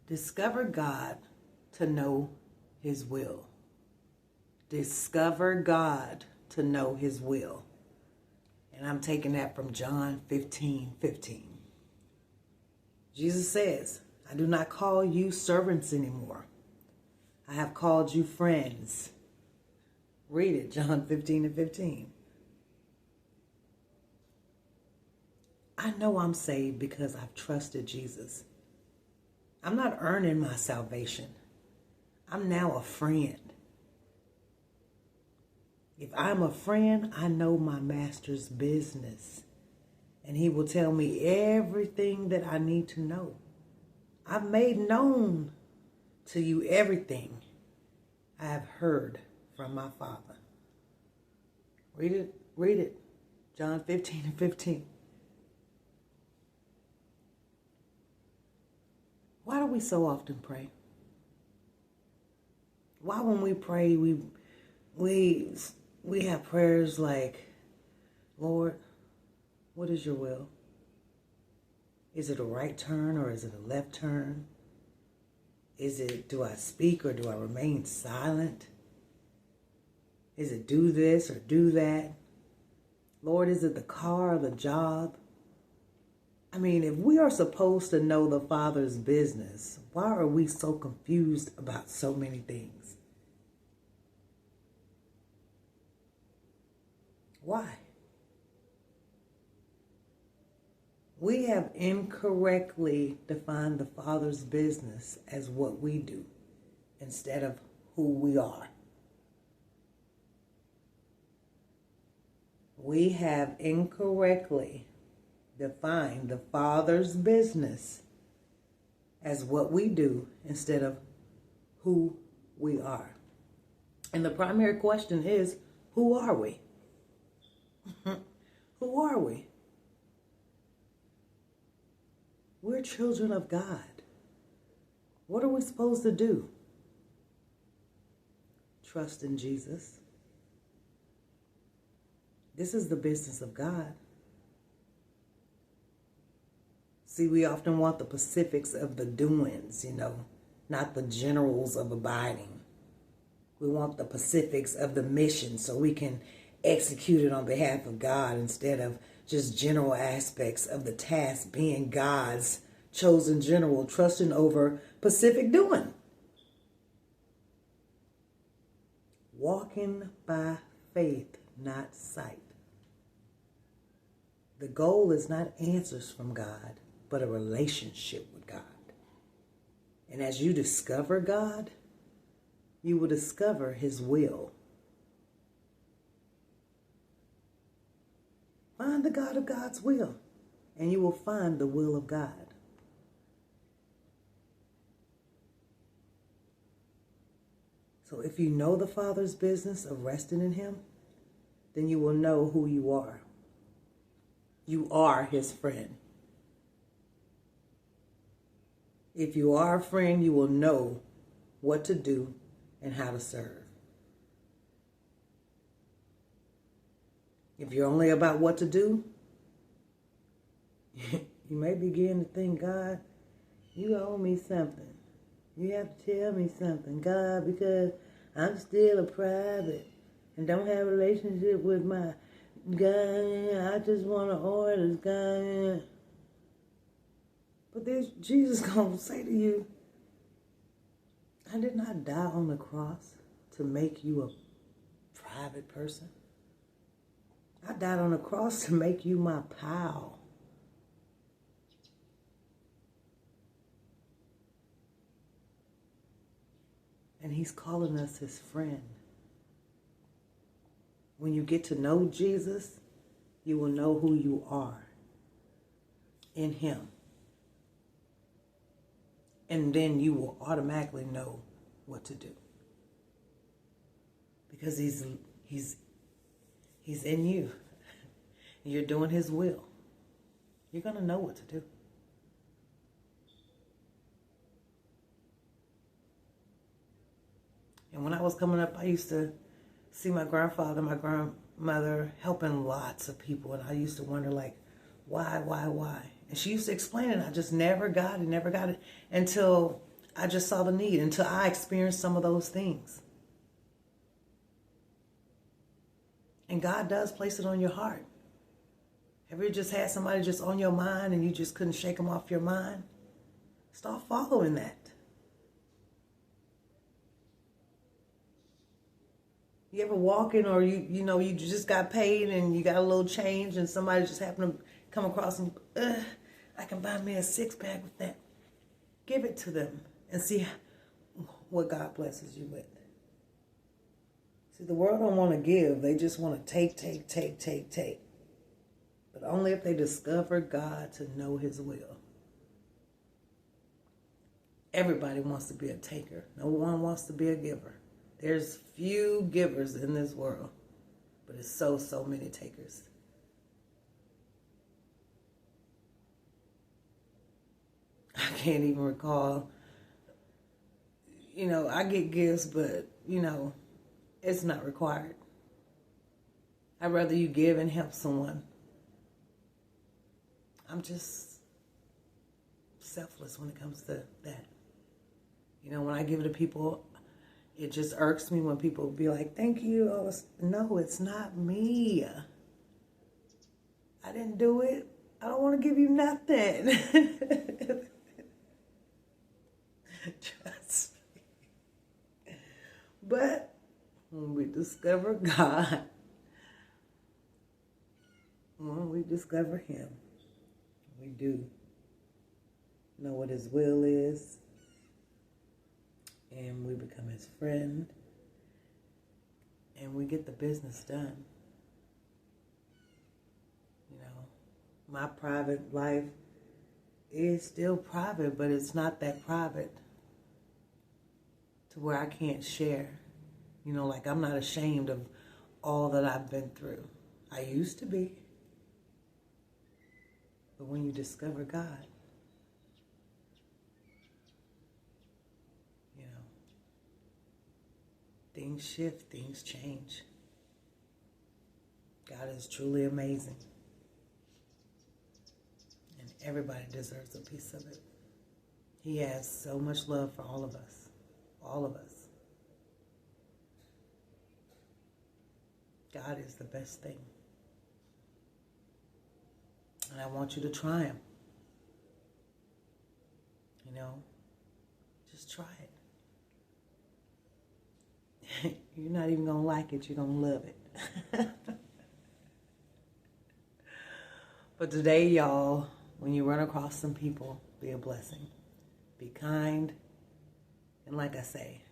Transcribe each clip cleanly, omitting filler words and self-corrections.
Discover God to know his will. Discover God to know his will. And I'm taking that from John 15:15. Jesus says, I do not call you servants anymore. I have called you friends. Read it, John 15:15. I know I'm saved because I've trusted Jesus. I'm not earning my salvation. I'm now a friend. If I'm a friend, I know my master's business. And he will tell me everything that I need to know. I've made known to you everything I have heard from my Father. Read it. John 15:15. Why do we so often pray? Why when we pray, we have prayers like, Lord, what is your will? Is it a right turn or is it a left turn? Do I speak or do I remain silent? Is it do this or do that? Lord, is it the car or the job? I mean, if we are supposed to know the Father's business, why are we so confused about so many things? Why? We have incorrectly defined the Father's business as what we do instead of who we are. We have incorrectly defined the Father's business as what we do instead of who we are. And the primary question is, who are we? Who are we? We're children of God. What are we supposed to do? Trust in Jesus. This is the business of God. See, we often want the specifics of the doings, not the generals of abiding. We want the specifics of the mission so we can execute it on behalf of God instead of just general aspects of the task being God's chosen general, trusting over specific doing. Walking by faith, not sight. The goal is not answers from God, but a relationship with God. And as you discover God, you will discover his will. Find the God of God's will, and you will find the will of God. So if you know the Father's business of resting in him, then you will know who you are. You are his friend. If you are a friend, you will know what to do and how to serve. If you're only about what to do, you may begin to think, God, you owe me something. You have to tell me something, God, because I'm still a private and don't have a relationship with my God. I just want to orders, God. But there's Jesus going to say to you, I did not die on the cross to make you a private person. I died on the cross to make you my pal. And he's calling us his friend. When you get to know Jesus, you will know who you are in him. And then you will automatically know what to do. Because he's in you. You're doing his will. You're going to know what to do. And when I was coming up, I used to see my grandfather, my grandmother helping lots of people. And I used to wonder, like, why? And she used to explain it. I just never got it until I just saw the need until I experienced some of those things. And God does place it on your heart. Have you just had somebody just on your mind and you just couldn't shake them off your mind? Start following that. You ever walking or you just got paid and you got a little change and somebody just happened to come across and I can buy me a 6-pack with that. Give it to them and see what God blesses you with. See, the world don't want to give. They just want to take. But only if they discover God to know his will. Everybody wants to be a taker. No one wants to be a giver. There's few givers in this world, but it's so many takers. I can't even recall. I get gifts, but, it's not required. I'd rather you give and help someone. I'm just selfless when it comes to that. When I give it to people, it just irks me when people be like, thank you. No, it's not me. I didn't do it. I don't want to give you nothing. Trust me. But when we discover God, when we discover him, we do know what his will is, and we become his friend, and we get the business done. My private life is still private, but it's not that private to where I can't share. Like I'm not ashamed of all that I've been through. I used to be. But when you discover God, things shift, things change. God is truly amazing. And everybody deserves a piece of it. He has so much love for all of us. All of us. God is the best thing. And I want you to try him. Just try it. You're not even going to like it. You're going to love it. But today, y'all, when you run across some people, be a blessing. Be kind. And like I say,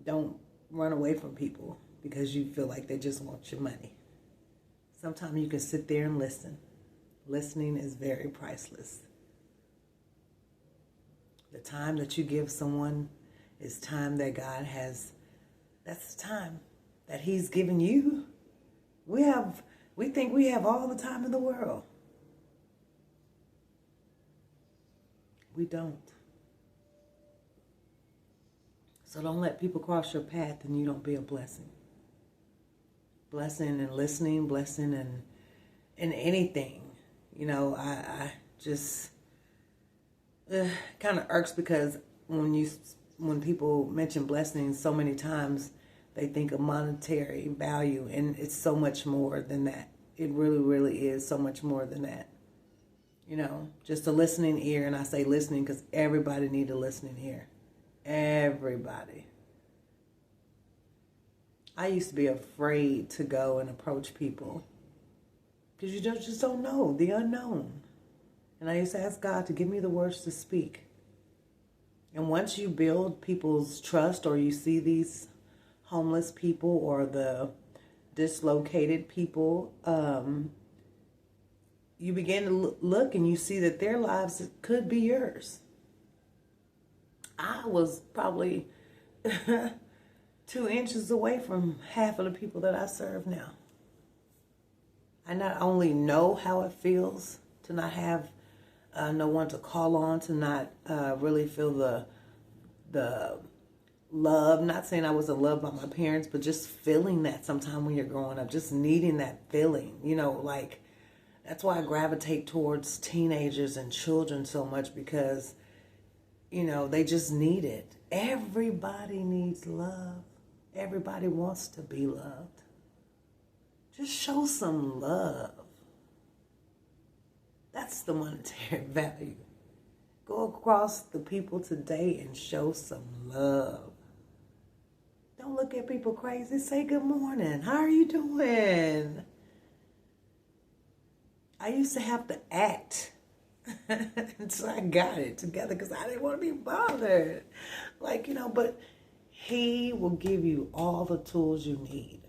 don't run away from people because you feel like they just want your money. Sometimes you can sit there and listen. Listening is very priceless. The time that you give someone is time that God has. That's the time that he's given you. We think we have all the time in the world. We don't. So don't let people cross your path and you don't be a blessing. Blessing and listening, blessing and in anything. I just kind of irks because when people mention blessings so many times, they think of monetary value, and it's so much more than that. It really, really is so much more than that. Just a listening ear, and I say listening because everybody needs a listening ear. Everybody. I used to be afraid to go and approach people because you just don't know the unknown. And I used to ask God to give me the words to speak. And once you build people's trust, or you see these homeless people or the dislocated people, you begin to look and you see that their lives could be yours. I was probably 2 inches away from half of the people that I serve now. I not only know how it feels to not have no one to call on, to not really feel the love. Not saying I wasn't loved by my parents, but just feeling that sometime when you're growing up, just needing that feeling, that's why I gravitate towards teenagers and children so much, because they just need it. Everybody needs love. Everybody wants to be loved. Just show some love. That's the monetary value. Go across the people today and show some love. Don't look at people crazy. Say good morning. How are you doing? I used to have to act until I got it together because I didn't want to be bothered. But he will give you all the tools you need.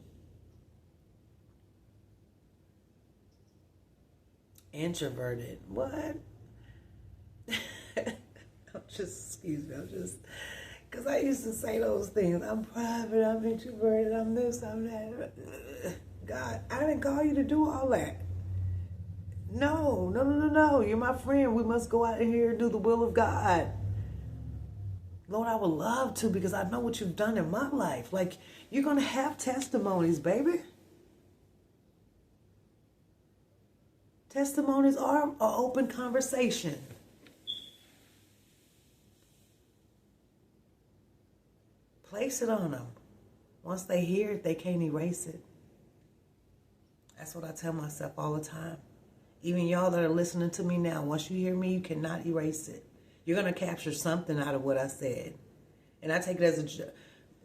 Introverted. What? Because I used to say those things. I'm private, I'm introverted, I'm this, I'm that. God, I didn't call you to do all that. No. You're my friend. We must go out here and do the will of God. Lord, I would love to because I know what you've done in my life. You're going to have testimonies, baby. Testimonies are an open conversation. Place it on them. Once they hear it, they can't erase it. That's what I tell myself all the time. Even y'all that are listening to me now, once you hear me, you cannot erase it. You're going to capture something out of what I said. And I take it as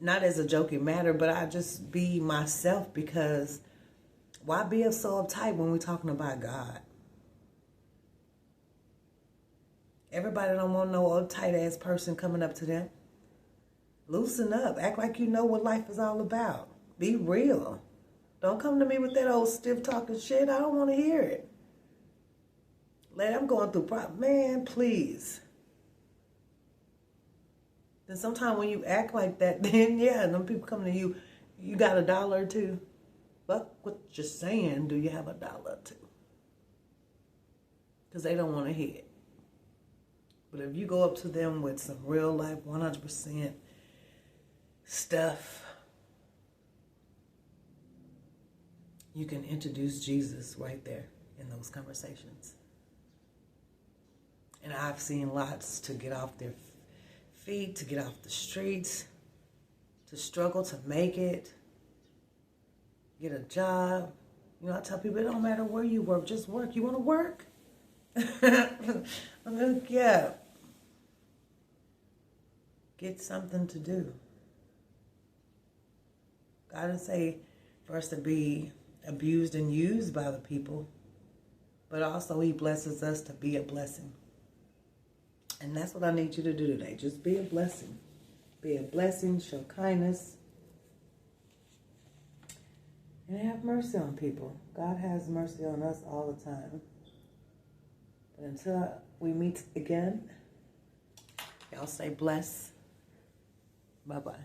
not as a joking matter, but I just be myself because why be so uptight when we're talking about God? Everybody don't want no uptight ass person coming up to them. Loosen up. Act like you know what life is all about. Be real. Don't come to me with that old stiff talking shit. I don't want to hear it. I'm going through problems. Man, please. Then sometimes when you act like that, then them people come to you, you got $1 or $2. But what you're saying, do you have $1 or $2? Because they don't want to hear it. But if you go up to them with some real life 100% stuff, you can introduce Jesus right there in those conversations. And I've seen lots to get off their feet, to get off the streets, to struggle to make it, get a job. I tell people it don't matter where you work, just work. You want to work? Yeah. Get something to do. God didn't say for us to be abused and used by the people, but also he blesses us to be a blessing. And that's what I need you to do today. Just be a blessing. Be a blessing, show kindness, and have mercy on people. God has mercy on us all the time. But until we meet again, y'all stay blessed. Bye-bye.